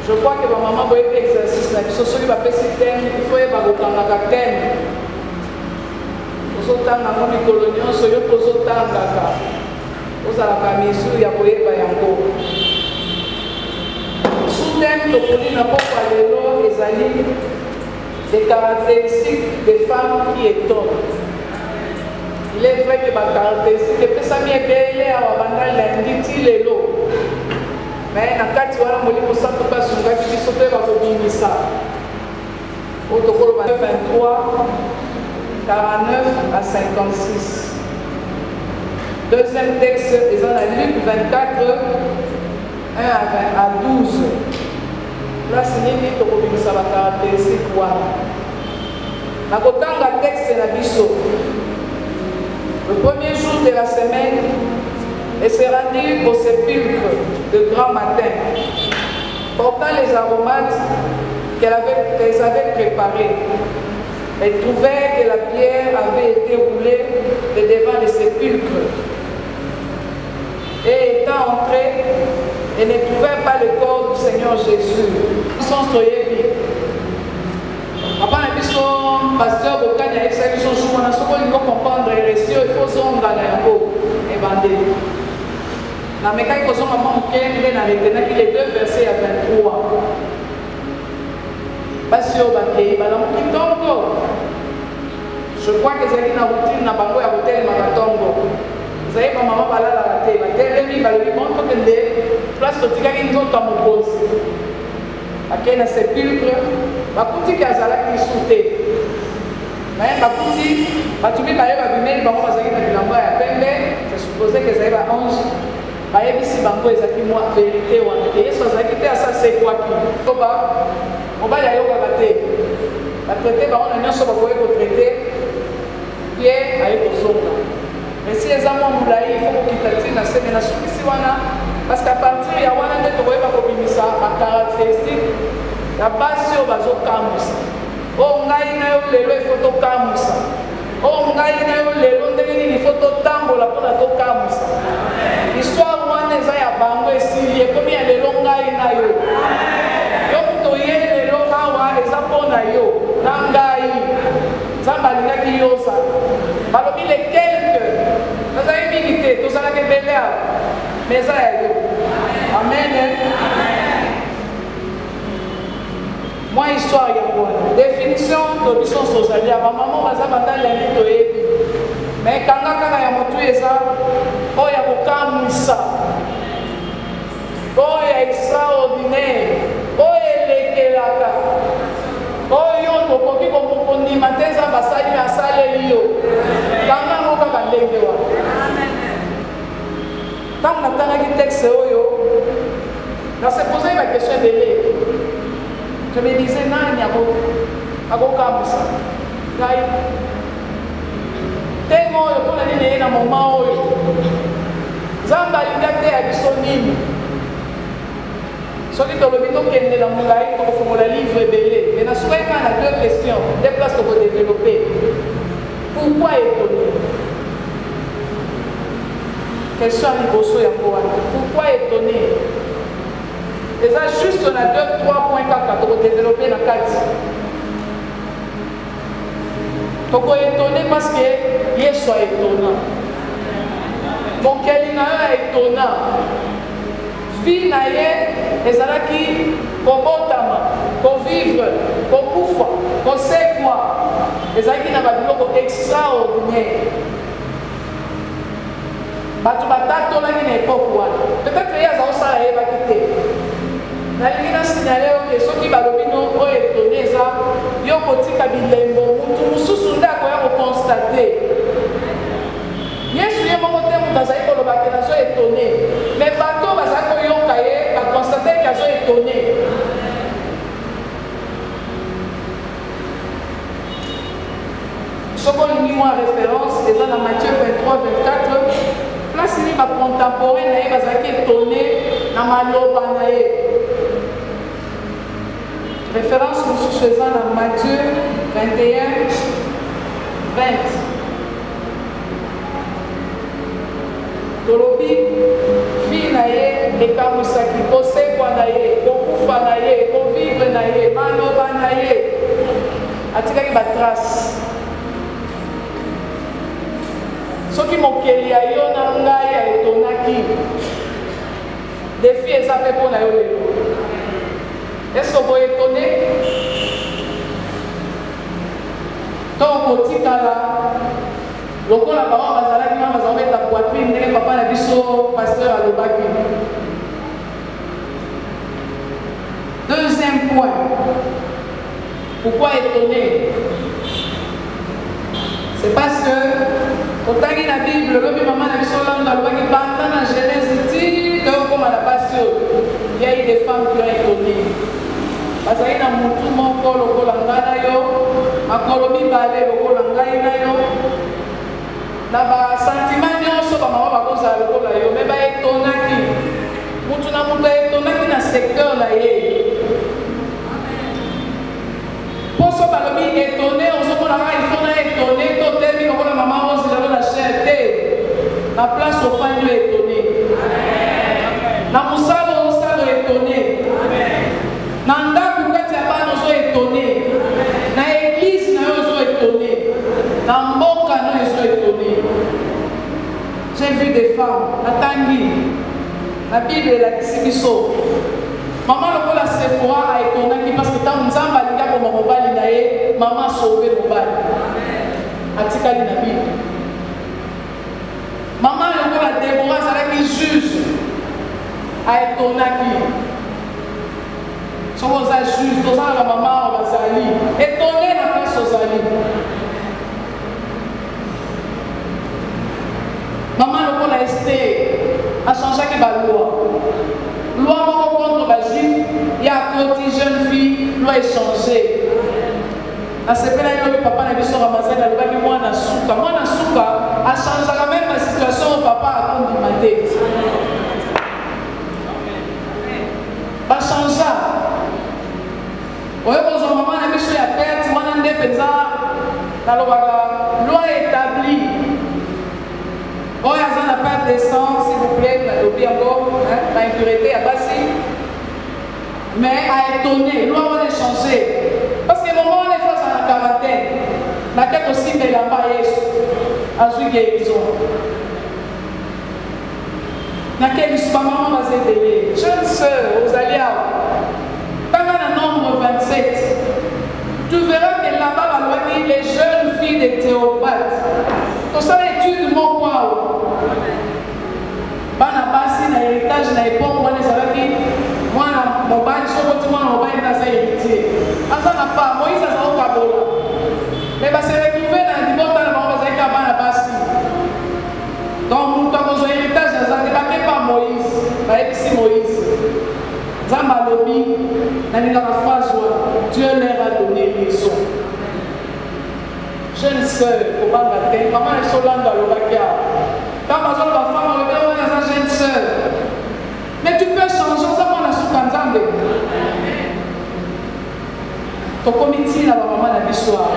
Je crois que ma maman va être exercice là. Ce soit va passer thème, il faut y avoir autant de thème. Vous autant dans le colonial, soyez pour autant d'accord. Vous avez la mesure, il y a pour y encore. Sous thème, le poli n'a pas parlé là, les alliés, des caractéristiques des femmes qui étonnent. Il est vrai que ma caractéristique, depuis ça, il est à Wabanda, l'inditi, les lots. Mais dans le cas où on a dit que ça ne peut pas se faire, il faut que ça. Protocole 23, 49 à 56. Deuxième texte, ils ont la Luc 24, 1 à 12. Là, c'est une caractéristique. Dans le texte, le premier jour de la semaine, elle s'est rendue au sépulcre de grand matin, portant les aromates qu'elles avaient préparés. Elle trouvait que la pierre avait été roulée de devant le sépulcre. Et étant entrée, elle ne trouvait pas le corps du Seigneur Jésus. Sans soyebi. Papa n'a vu son pasteur Bokani avec sa mission jour. On a souvent il faut comprendre les récits. Il faut s'en dans l'info et bander. Dans mes cas, il faut s'en maman qui est dans les deux versets à 23. Pasteur Bakei, balam kitongo. Je crois que c'est une routine na bango ya hôtel Makatongo. Vous savez, ma maman parle à la télé. La télé, elle montre que les places de tigari sont à mon poste. Après, dans le sépulcre, ma petite casala qui est soutée. Mais ma petite, ma tu mets par exemple, ma maman va s'arrêter dans le à peine, c'est supposé que ça va 11. Ma ici, bango, ils ont moi vérité ou en été. Soit ça qui était à ça, c'est quoi qui? On va y aller au traité. La traité, on a un seul pour traiter. Pierre a été au sommet. Mais si les amants nous il faut qu'ils t'attirent dans ces menaces. Parce qu'à partir de là, tu vas voir ma caractéristique. La base sur le camus. Oh, on a une photo camus. Oh, on a une photo tambo la pour la camus. L'histoire, on a un bango ici. Il y a combien de longs yo. Donc, tu y es les longs les apôtres yo. Nangai. Zambalina qui yosa. Parmi les quelques. Nous avons milité, tout ça là que belé. Mais ça est. Amen. Moi, histoire, il y a quoi? Définition de mission sociale. Ma maman va s'abattre l'année de Ebi. Mais quand on a montré ça, oh, il y a beaucoup de missa. Oh, il y a extraordinaire. Oh, il y a l'ékelaka. Oh, il y a un peu de temps ça va salir à saler yo. Quand on a un peu de temps. Quand on a un texte, on s'est posé la question de l'élève. Je me disais, non, il y a comme ça. Tellement, il y a un moment où Zamba a dit son hymne. Celui qui a dit dans mon livre, il faut le livre belé. Mais dans ce cas, il y a deux questions, deux places qu'on peut développer. Pourquoi étonner? Question à Niboso et à Moana. Pourquoi étonner? Déjà, juste on a 2-3 points pour développer la carte. Donc, on est étonné parce que il soit étonnant. Donc, il y a un étonnant. Vie naïe, les ala qui, pour botama, pour vivre, pour koufa, pour sait quoi. Les ala qui n'a pas de extraordinaire. Batu batato là qui n'est pas quoi. Peut-être qu'il y a ça à évacuer. Na lingina signalé que ceux qui balobino ont étonné ça, yo kotika bilembo, mutu mususu ndako ya constater. Yesu ye mongo te mutazayi ko loba ke nazo étonné. Mais bato bazako yo kaye ba constater que azo étonné. Soko lingi moi référence, les dans Matthieu 23 24. Place ni ba contemporain na ye bazaki étonné na maloba na ye. Référence nous faisant dans Matthieu 21, 20. Tolobi, fille naye, et kamusaki, kose kwa naye, kokufa naye, kovivre naye, maloba naye. Atikaki batras. Soki mokeli ya yo na ngai ya etonaki. Défi ezape pour na yo lelo. Est-ce que vous êtes étonné? Donc, au Tikala, le coup la parole va s'arrêter, va s'arrêter ta poitrine, n'est pas la biseau, pasteur à l'obaki. Deuxième point, Pourquoi étonné? C'est parce que, autant qu'il y a la Bible, le maman a dit dans le pendant la Genèse, comme à la passion, il y a eu des femmes qui ont étonné. Parce qu'il y a tout le monde qui a été akolobi balé lokola ngai na yo na ba sentiment nyonso ba mama bakoza lokola yo me ba etonaki mutu na mutu etonaki na secteur na ye poso balobi étonné ozomona kaka il faut na étonné totemi lokola mama ozela na chair te na place ofandi étonné na mosala osala étonné na ndako kati ya bana ozo étonné na église na yo ozo étonné na mboka na yo ozo étonné. J'ai vu des femmes na tangi na Bible elakisi biso mama lokola Sephora aétonaki parce que ntango nzambe alingi akoma mobali na ye mama asauve mobali atikali na Bible. Mama lokola Déborah azalaki juge aétonaki soki oza juge tozalaka mama awa bazali étonné na place ozali. Mama lokola Esther achangeaki baloi loi moko contre bajuif ya akoti jeune fille loi échangé asepelaki lobi papa na biso ramazani alobaki mwana suka achangeaka même na situation oyo papa akondima te bachangea oyo kozwa mama na biso ya perte wana nde mpenza nalobaka loi établi oyo aza na perte de sang s'il vous plaît nalobi yango na impureté ya basi mais aétonné loi wana échangé parce que mama wana efo aza na quarantaine nake kosimba elamba yesu azwi guérison nake biso bamama baza ebele jeune sœur ozali awa tanga na nombre 27 tu verras que là-bas balobaki les jeunes filles de Théophate tosala étude moko awa bana basi na héritage na époque wana ezalaki mwana mobali sokoti mwana mobali naza héritier aza na pa Moïse aza kokabola mais base retrouve na libota na bango bazalaki ka bana basi donc moto akozwa héritage aza te bake pa Moïse bayebisi Moïse nzambe alobi nalingaka phrase wana Dieu leur a donné raison. Jeune sœur kobanga te mama na biso lando alobaki awa ntango azoloba femme alobi wana aza jeune sœur mais tu peux changer oza mwana suka nzambe tokomi ntina bamama na biso awa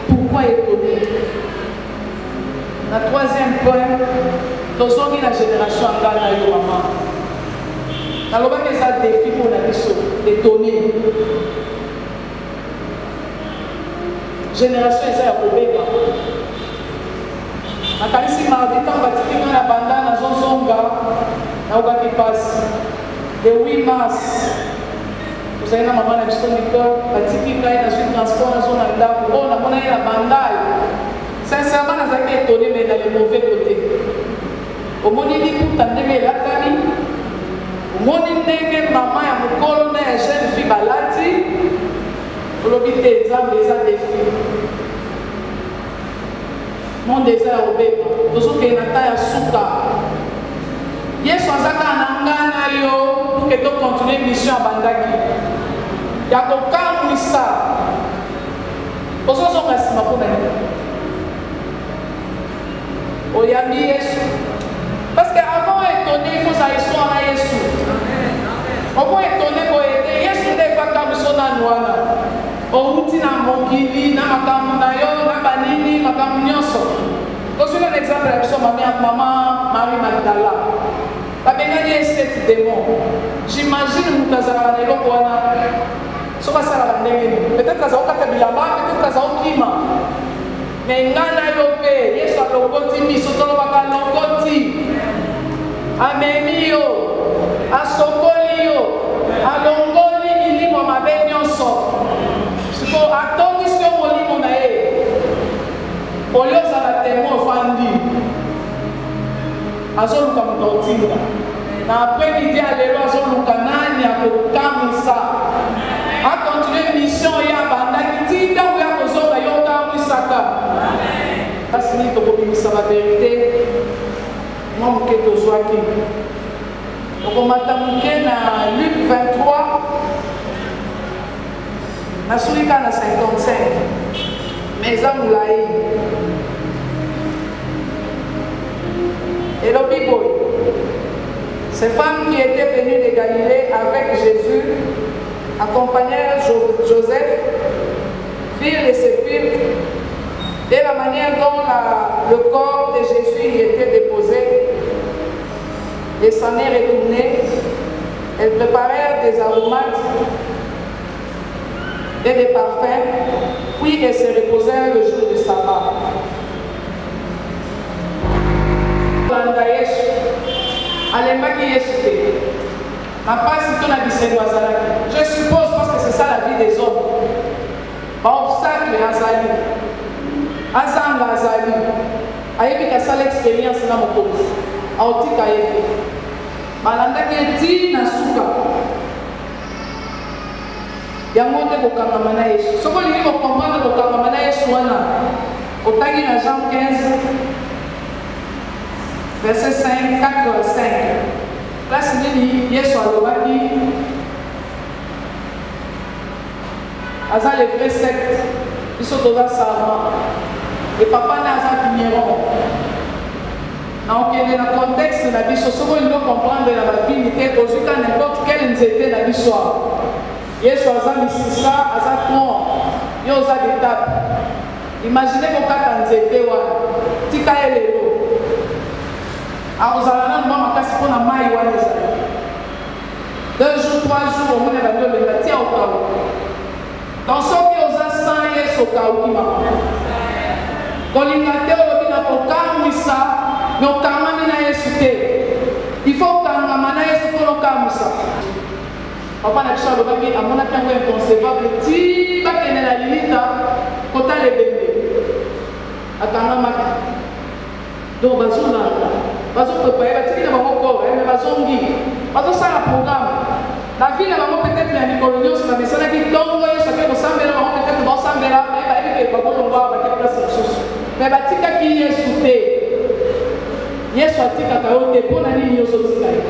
pourquoi étonné. Na troisième point tozongi na génération anga na yo mama nalobaki eza défi mpo na biso étonné génération eza ya kobeba nakanisi mardi ntango batiki ngai na banda nazozonga naokaki pasi le 8 mars tozali na mama na biso nicole batiki ngai nazwi transport nazo na ndako oyo namonaki na bandai sincèrement nazalaki étonné mais na le mauvais côté omoni liputa ndenge elatami omoni ndenge mama ya mokolo na ya jeune fille balati olobi te nzambe eza défi monde eza ya kobeba tozokende na ta ya suka yesu aza kaka na ngai na yo pour que tocontinue mission abandaki ya kokamwisa ozozonga nsima mpo na ye oyambi yesu parce que avant étonné il faut ça histoire na yesu oko étonné boye te yesu nde efaka biso nanu wana outi na mokili na makambo na yo na banini makambo nyonso tozwi na exemple ya biso mama Marie Magdala babengani ye 7 démon j'imagine moto azalaka na eloko wana soki asalaka ndenge nini peut-être aza kokata bilamba peut-être aza kokima mais ngai na yo mpe yesu alokoti miso tolobaka alokoti amemi yo asokoli yo alongoli milimo mabe nyonso siko atongisi yo molimo na ye oli ozala temo ofandi azoluka moto otinda na après midi ya lelo azoluka nani akokamwisa akontinue même mission ya banda qui dit où ya kozoka yoka mwisaka. Parce que nous avons la vérité. Moi, je suis au Joaquin. Donc, on m'a tamouké dans Luc 23. Je suis à 55. Mais ça nous l'a eu. Et le Bible, ces femmes qui étaient venues de Galilée avec Jésus accompagnèrent Joseph, virent les sépulcres et la manière dont le corps de Jésus y était déposé, et s'en est retourné. Elles préparèrent des aromates et des parfums, puis elles se reposèrent le jour du sabbat. Je suppose parce que c'est ça la vie des hommes. Obstacle Azali. Azam Azali. Ayebi kasala expérience na mokozi. Aotika yebi. Malanda ki na suka. Yango nde kokangama na Yesu. Soko lingi comprendre kokangama na Yesu wana. Otangi na Jean 15 verset 5, 4 à 5. Place nini Yesu alobaki aza le vrai secte biso toza sarma et papa na aza vigneron na okende na contexte na biso soko lingo comprendre na bavini te kozwika n'importe quel nzete na biso Yesu aza misisa aza tron yo oza d'étape. Imaginez kokata nzete wana tika ye lelo akozala nanu mwa makasi mpo na mai wana ezali 2 jours 3 jours omona bandi olenga tia okau donc soki oza sans Yesu okauki mama kolinga te olobi na kokamwisa me okamami na Yesu te il faut okangama na Yesu mpo nokamwisa. Papa na biso alobaki amonaki yango inconcevable ti bakende na lilita kotala ebembe akangamaki donc bazolanda bazoprépare batiki na bango corps me bazongi bazosala programme na vie na bango peut-être ya mikolo nyonso na mesalaki ntongo Yesu ake kosambela bango peut-être baosambela me bayebi ke bakolongwa bake place mosusu me batikaki Yesu te. Yesu atikaka yo te mpo na nini ozotika ye?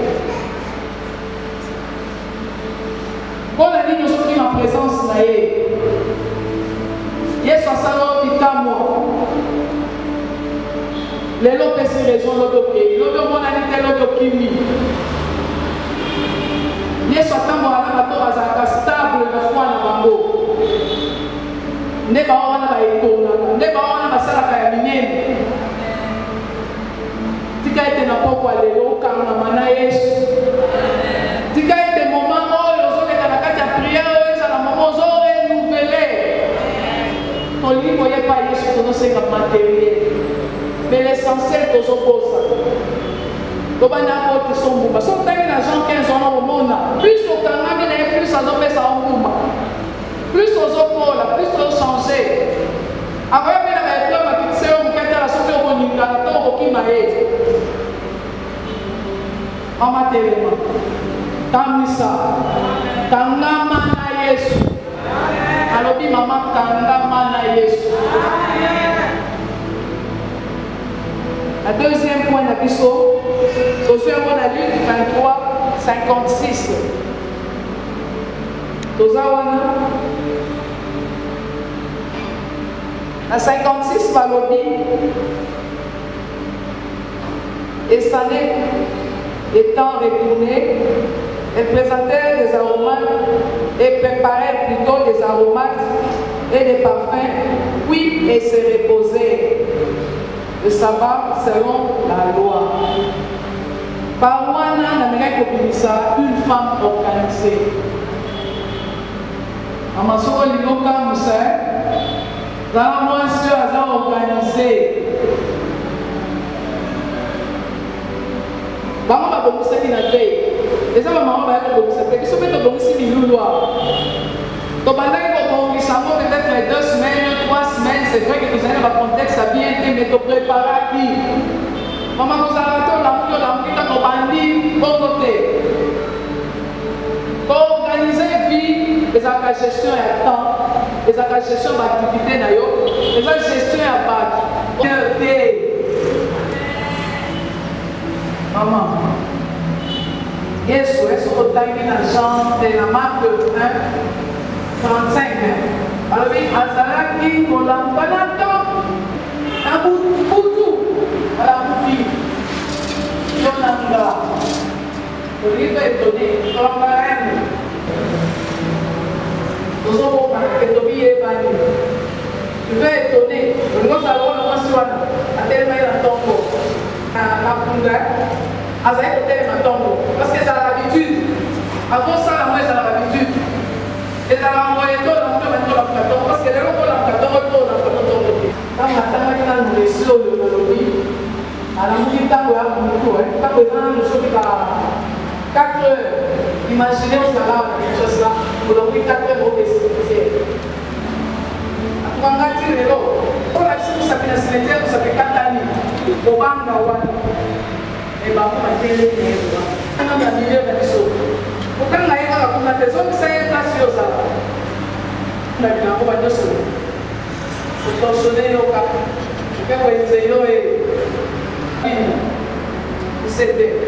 Mpo na nini ozoki na présence na ye? Yesu asala yo bikamwa lelo opesi raison lobi okei lobi omonani te lobi okimi. Yesu atambola na bato bazalaka stable na foi na bango nde bao wana baetonaka nde bao wana basalaka ya minene. Tika ete na pokwa lelo okangama na Yesu. Tika ete moment oyo ozoleka na kati ya priere oyo ezala moment ozorenouveler tolingi koyeba Yesu tozosenga matériel. Mais l'essentiel que je pose, le banana qui sont bons. Si on a Jean 15 ans au monde, plus au Canada, plus ça doit faire ça en boum. Plus aux opos, plus aux changé. Après, il y a des plans qui sont en la sauté au Boninga, qui m'a aidé. Maman Téléma, Tamisa, Tangama na Yesu. Alors, maman Tangama na Yesu. Le deuxième point d'abisso, c'est la Luc 23, 56. À 56, Malobi, et Sané étant retourné, elle présentait des aromates et préparait plutôt des aromates et des parfums, puis elle se reposait. Le sabbat selon la loi. Par Wana, une femme organisée. Amasoko Linoka Moussa, dans moi, ceux qui ont organisé. Maman va beaucoup se dire. Les hommes maman va beaucoup se dire. Ils sont peut-être beaucoup si miloulois. Donc pendant que vous savez peut-être 2 semaines, 3 semaines, c'est vrai que vous avez un contexte à bien été, mais vous préparez à qui? Maman vous a raté la bandit, bon côté. Pour organiser vie, les la gestion à temps, la gestion d'activité, la gestion à bac. Maman, Yesu, est-ce que tu as mis l'argent de la marque de 35 alors oui, Azaraki, Molam, Panato, Aboutou, à la boutique, Yonanga, le livre est donné, Colombarène, nous avons marqué Tobi et Bani. Je vais étonner, nous allons avoir le soin, à tel mail à Tongo, à Mapunda, à tel mail à Tongo, parce que c'est l'habitude. Avant ça, moi, c'est l'habitude. Et ça va envoyer tout dans le carton, parce que les gens dans le carton, quand on attend dans les slow de l'ologie, à la musique, quand on a beaucoup, quand on a le show à 4 heures, imaginez au salaire, quelque chose là, pour l'ouvrir 4 heures au décès. Quand on a tiré l'eau, on a dit que ça fait un cimetière, ça fait 4 années, au bang à one, et bah, on a fait les milliers, on a mis milliers de choses. Pourquoi on a eu la maison qui s'est gracieuse à on a vu la robe de sous. Pour torsionner nos cap. Je vais vous dire, et 17 heures,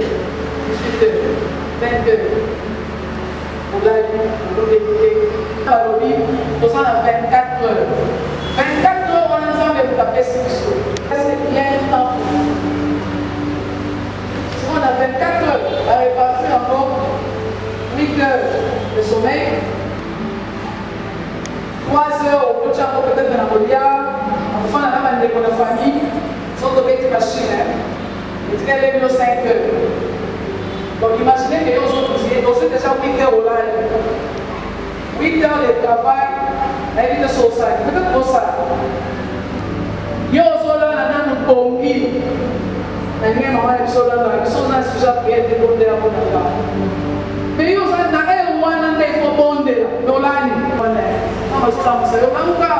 18 heures, 20 heures. Pour la vie, pour l'éviter. Alors, on s'en a 24 heures. 24 heures, on a ensemble de taper sur le sol. C'est bien le temps. Si on a 24 heures à répartir encore, 8 heures de sommeil, 3 heures au coach peut-être dans la Molia, enfin on a un école de famille, sans tomber des machines, et tu as les 5 heures. Donc imaginez que nous sommes déjà 8 heures au live. 8 heures de travail, la vie de société, peut-être pour ça. Nous sommes là, nous sommes pongi. Mais nous sommes là, nous sommes là, nous sommes là, nous sommes là. Mais nous sommes là, il faut bonder là, dans l'année. Nous sommes là, nous sommes là,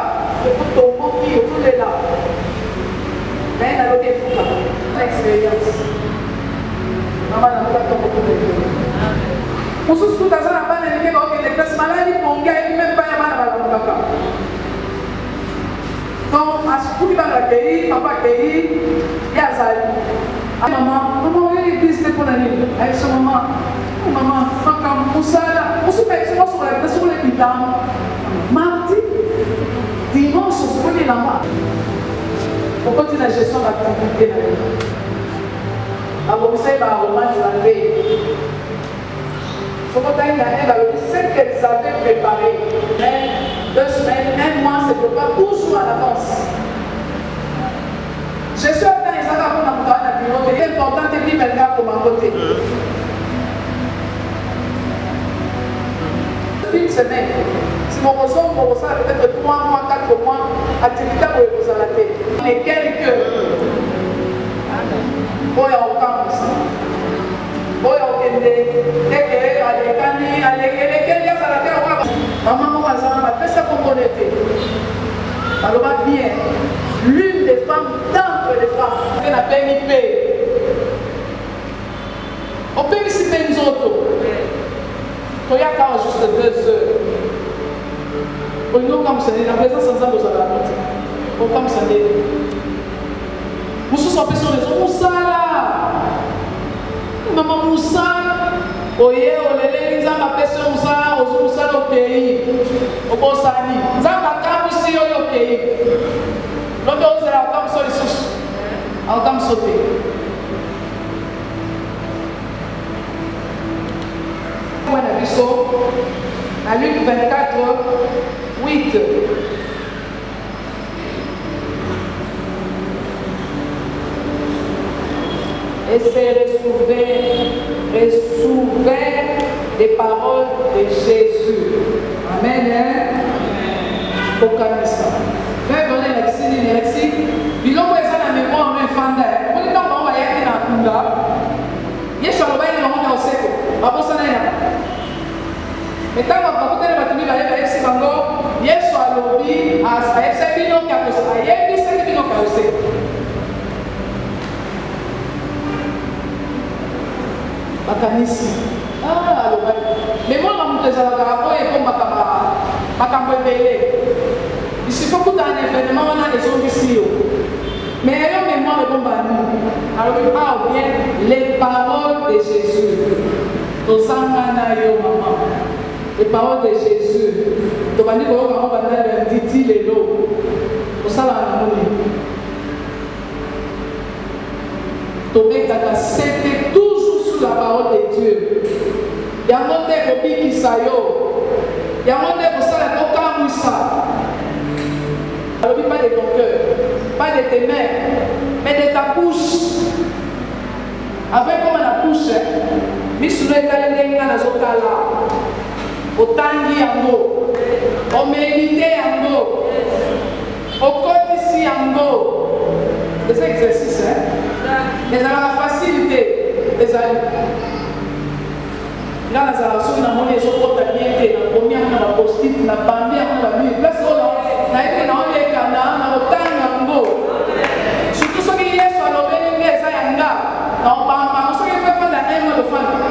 mais nous avons l'expérience. Nous avons nous sommes tous dans la bande de les classes maladies pour gagner même pas la main. Donc, à ce coup, il va l'accueillir, papa accueillir, il y a Zali. Maman, on va l'église pour l'année. Avec son maman, maman, quand on s'en va, on se fait sur les bidons. Mardi, dimanche, on se fait là-bas. On continue la gestion d'activité. Alors, vous savez, il va remettre la veille. C'est qu'elles avaient préparé. 2 semaines, 1 mois, c'est préparé toujours à l'avance. Je suis à temps, ils avaient un bureau. C'est important de dire quelqu'un pour ma côté. Une semaine. Si mon ressort, peut-être 3 mois, 4 mois, activité pour les poser à la tête. Et quelques. Bon, il y a aucun aussi. Bon, il y a aucun maman, alors bien, l'une des femmes d'entre les femmes, elle a payé. On peut ici payer nous autres. Il y a quand juste 2 heures. Pour nous, comme ça, la présence sans âme, vous avez la note. Pour comme ça, vous sommes sur les autres. Moussa là. Maman Moussa. Oye, olele, nous avons appelé ce Moussa, aux Moussa au pays. Au Bossani. Nous avons appelé au pays. Nous avons appelé au pays. Nous avons appelé à Luc 24, 8. Et c'est ressouvert des paroles de Jésus. Amen. Pour calmer ça. Fais donner l'exil. Ils ont besoin de la mémoire en infant. On est dans le voyage dans la Kunda. Il y a sur le bail de l'homme au sec. Après ça, mais quand on va peut-être battre la FC Bango, il y a sur le lobby à FC Bino qui a posé. Il y a FC Bino qui a posé. Makanisi. Ah, alors, mais moi, je suis allé à la et comme ma camarade. Il suffit que tu as un événement, on a des gens ici. Mais ayons mémoire de bon bani. Alors, bien les paroles de Jésus. Les paroles de Jésus. Tu vas dire qu'on va dire dit les lots. C'était toujours sous la parole de Dieu. Il y a un autre qui s'ayo. Il y a un autre qui s'ayo. Alors, pas de ton cœur, pas de tes mains, mais de ta bouche. Avec comme la bouche, Missoule Kalenga na Zotala, au Tangi Yango, au Médité Yango, au Côte Yango. Des exercices, mais dans la facilité, les amis. Là, la salation, on a monnaie, je crois que la première, on a la post-it, on a bambi, on a la mue. Là, c'est on a été dans le temps, surtout ceux qui sont à l'obéi, les ayanga. Non, pas ceux qui font la haine de femme.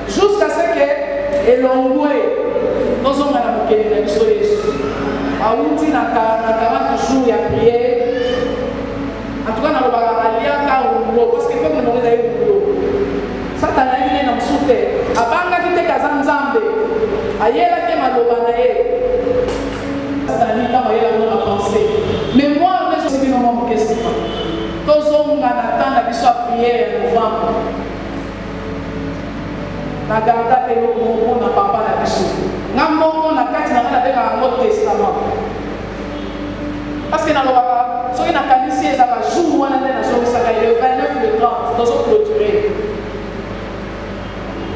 Jusqu'à ce que l'ongoué, nous sommes à la moquette de l'histoire. À outil, dans 40 jours, il y a prié. En tout cas, dans le bagage, parce que comme nous avons eu Satan a eu un soutien. Abanga qui était Kazanzambe. Ayela qui m'a l'obanaye. Satan a pensé. Mais moi, je suis venu à mon question. Tous les hommes attendent à soit prière en novembre. Na garda que nous n'a pas la bichou. N'a mon na carte na avec un autre testament. Parce que dans le bagage, ceux qui n'a pas ici, ça va jouer on a dans le 29 le 30 dans une clôturé.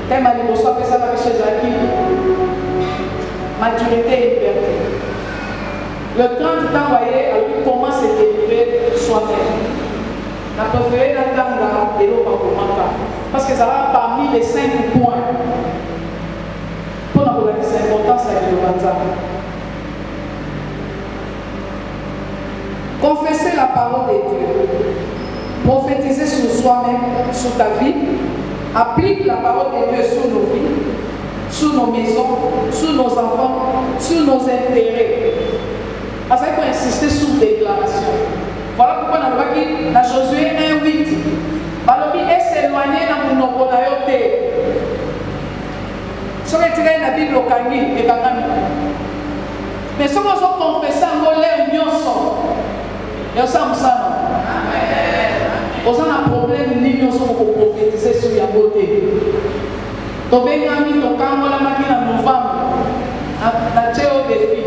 Thème à l'émotion, après ça, la bichou Jacques. Maturité et liberté. Le 30 temps, vous voyez, alors comment se délivrer soi-même. La préférée d'attendre et l'eau pour manquer. Parce que ça va parmi les 5 points. Pour nous dire que c'est important, ça a été le confesser la parole de Dieu. Prophétiser sur soi-même, sur ta vie. Applique la parole de Dieu sur nos vies, sur nos maisons, sur nos enfants, sur nos intérêts. Parce qu'il faut insister sur déclaration. Voilà pourquoi on a dit dans Josué 1:8. Balobi est s'éloigner dans mon obonayote. Si on retire la Bible au Kangi et Kakami. Mais si on a confessé en l'air nyonso, et on s'en on a un problème ni nyonso pour prophétiser sur la beauté. Donc bien ami ton camp la machine en novembre. La théo défi.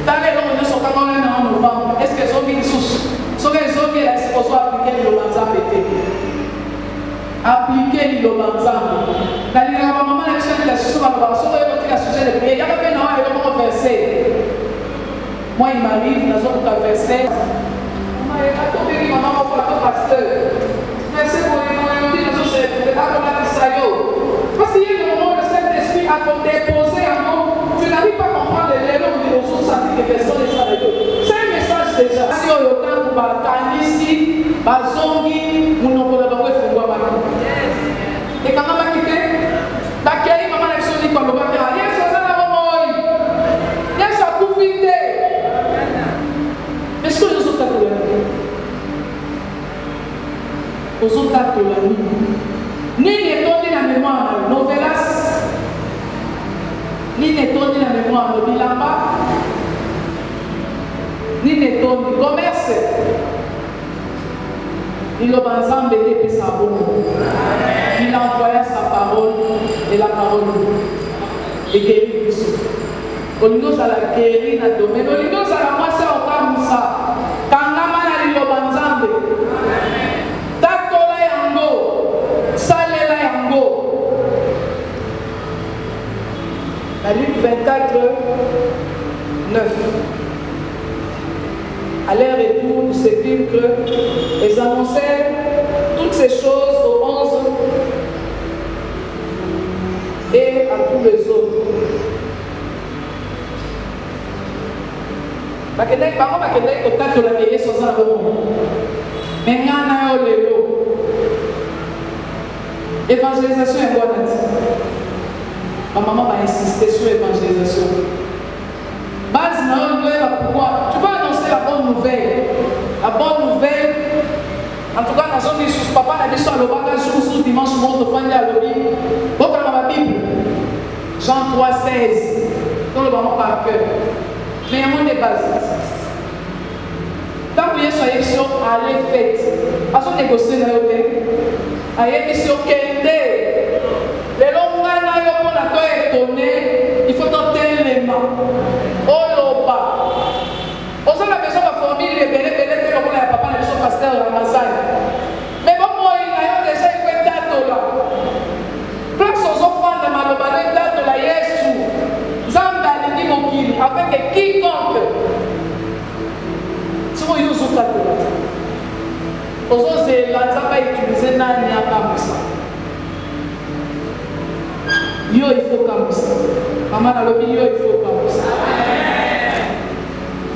Tant les gens ne sont pas en novembre. Est-ce que sont mis sous? Sont les gens qui est supposé appliquer le banzam été. Appliquer le banzam. Dans les moments la chaîne de la suite va voir sur le sujet de prière. Il y a pas non et comment verser. Moi il m'arrive dans un verset. Moi il a tombé qui maman pour la pasteur. Verset pour les dit dans ce pas comme la Israël. Parce qu'il y a le moment où le Saint-Esprit a déposé en nous, tu n'arrives pas à comprendre les langues de nos sentis que personne n'est sans Dieu. C'est un message déjà. Si on a autant de batailles ici, bazongi, mon nom pour la banque est fou. Et quand on va quitter, l'accueil, maman a dit qu'on va faire rien, ça va la maman. Il y a sa profité. Mais ce que nous sommes à nous sommes à ni n'est tourné la mémoire novelas, ni n'est tourné la mémoire de Bilamba, ni n'est tourné commerce. Il a ensemble été sa bonne. Il a envoyé sa parole et la parole est guérie. On nous a la guéri dans le domaine. On nous a la moitié au cas où ça. Quand la main a dit ensemble. Takola yango. Salela yango. La Luc 24, 9. À leur retour du sépulcre, ils annoncèrent toutes ces choses aux 11 et à tous les autres. L'évangélisation est bonne. Ma maman va insister sur l'évangélisation. pourquoi? Tu vas annoncer la bonne nouvelle. La bonne nouvelle, en tout cas, dans son Jésus, papa n'a dit sur le bagage sous dimanche, mon enfant à l'objet. Bon, dans la Bible, Jean 3, 16, dans le moment par cœur. Mais il y a un monde de base. Tant que vous soyez sur aller fête, parce qu'on négocie dans l'hôtel, allez sur Kende. Les longs mois, pour la toi étonné, il faut tenter les mains. Oh, l'oba. On a la maison de la famille, les bébés, que l'on a papa, les sont pasteur à Ramazan. Mais bon, moi, il a déjà fait date là. Place aux enfants de ma lobane, date la Yesu. Zamba, les Nimokil, avec quiconque. Si vous avez un date là. Aux c'est la Zamba utilisée dans le Yo, il faut comme ça. Maman a le yo, il faut comme ça.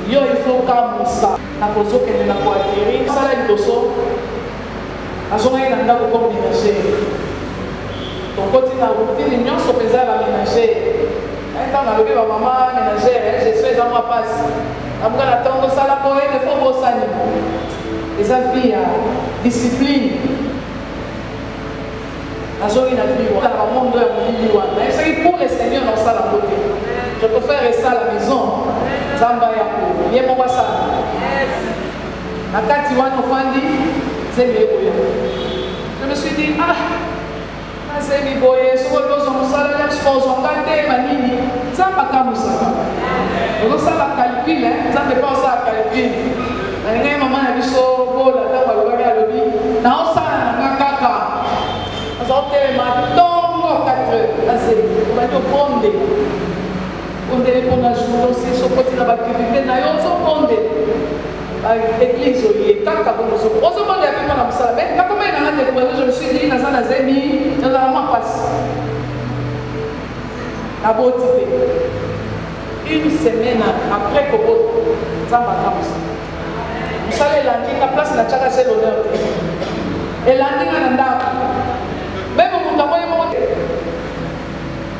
Yo, il faut comme ça. La poso qu'elle n'a pas atterri. Ça, là, il poso. À son moment, il a comme ménager. Donc, quand il a routine, il y a un pesant à ménager. Un temps, on a vu ma maman ménager. Je suis dans ma passe. Après, on attend ça, la poète, il faut beau ça. Les avis, discipline. C'est pour le Seigneur dans sa beauté. Je peux faire ça à la maison. Zamba Yakou. Il y a mon wasa. La Katiwan Ofandi, c'est mes boyaux. Je me suis dit, ah, c'est mes boyaux. Ce que nous avons salaire, ce qu'on a gâté, manini. Zamba Kamoussa. On a ça la calcul, Zamba pas ça la calcul. Il y a un moment, il y a des choses, il y a des choses, il y a des choses, il y a des choses. Matongo 4 assez on va te prendre on devait prendre la journée aussi sur côté de la activité na yo so prendre l'église est kaka bon so on se demande avec moi ça mais quand comment il a découvert je me suis dit na ça na zemi dans la main passe la beauté une semaine après que ça va comme ça vous savez lundi la place la chaka c'est l'honneur et lundi on a même au moment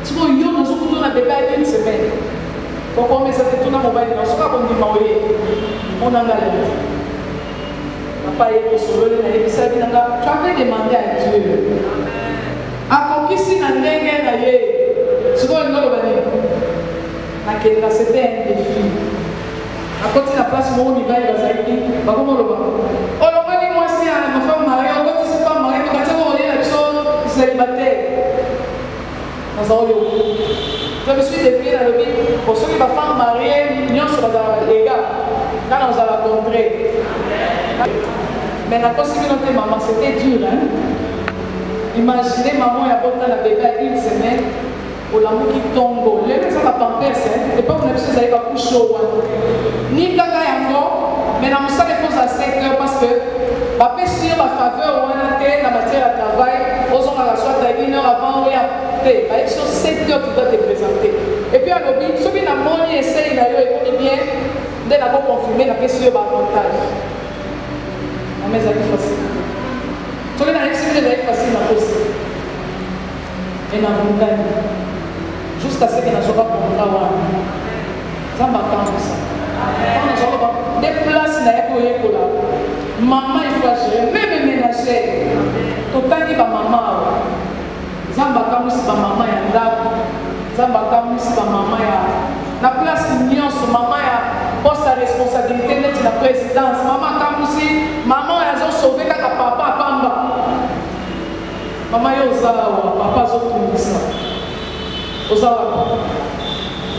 si vous avez un bébé une semaine, quand on met ça tout dans mon mobile, on se on dit on a galéré. Papa est sauvé, tu avais demandé à Dieu. À qui si n'a rien ce qu'on a c'était un défi. À côté de la place où on y va, il va s'arrêter. Comment on le voit? On le voit, moi, si ma femme mariée, on voit que c'est femme mariée, quand on est la personne célibataire. Je me suis défié dans le but pour ceux qui sont femmes mariées, l'union sur les gars, quand on a rencontré. Mais la possibilité, maman, c'était dur. Hein? Imaginez, maman, il y a pas la bébé à une semaine, pour l'amour qui tombe. Les gens ne pas et pas que vous avez pas couché au ni caca encore, mais dans ça, il faut à 5 heures parce que, pas sûr, ma faveur, on a été la matière à travail, aux hommes à la soirée, à 1 heure avant, oui, avec sur 7 heures, tu dois te présenter. Et puis à l'objet, ceux qui n'ont pas essayé d'ailleurs, ils bien, dès la confirmer la question avantage. Mais ça est facile. Ceux qui n'ont pas essayé facile, aussi. Et dans le monde, jusqu'à ce qu'ils n'ont pas pour le travail. Ça m'a comme ça. Des places pour là. Maman, il faut agir. Même ménager. Total, il va maman. Zamba kamusi ba mama ya ndako Zamba kamusi ba mama ya na place nyonso mama ya poste à responsabilité net la présidence mama kamusi maman ya zo sauver kaka papa pamba mama yo zawa papa zo tumisa ozawa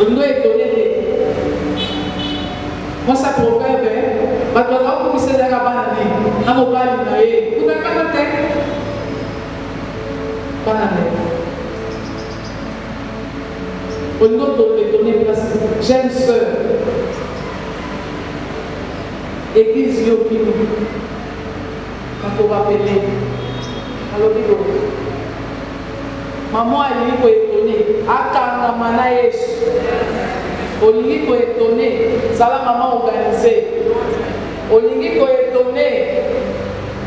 ondo étonné de moi ça proverbe ba to za ko misela ka bana ni na mobali na ye kutaka te au nom de donner place, jeune sœur, église Yopino, quand on va appeler, alors maman elle est étonnée, Akanga Manaïs, Olingi est étonné, ça la maman organisée, Olingi est étonné,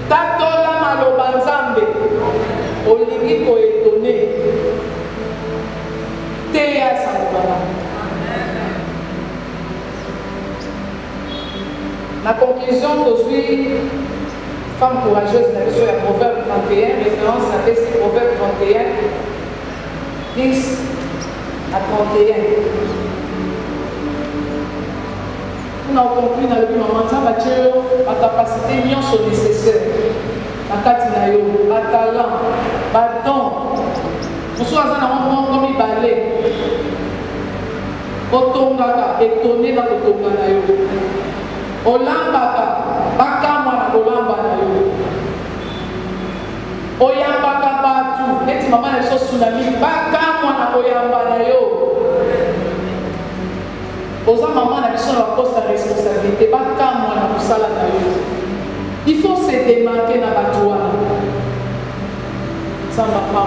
Tatola Malobanzambe. Olingi ko étonné. Théa Sanbala. La conclusion aujourd'hui, femme courageuse, sur la Proverbe 31, référence à ce Proverbe 31, 10 à 31. On a conclu dans le but, maman, ça va dire la capacité nécessaire. La katinayo, la talent, la don. Nous sommes comme il balait. Otongaka, étonné dans le tonganayo. Olambaka, bakamwana olambanayo. Oyambaka batu, neti maman na so tsunami, bakamwana oyambanayo. Oza maman na biso na poste de responsabilité, bakamwana kusala nayo. Il faut se démarquer dans la joie. Ça m'a pas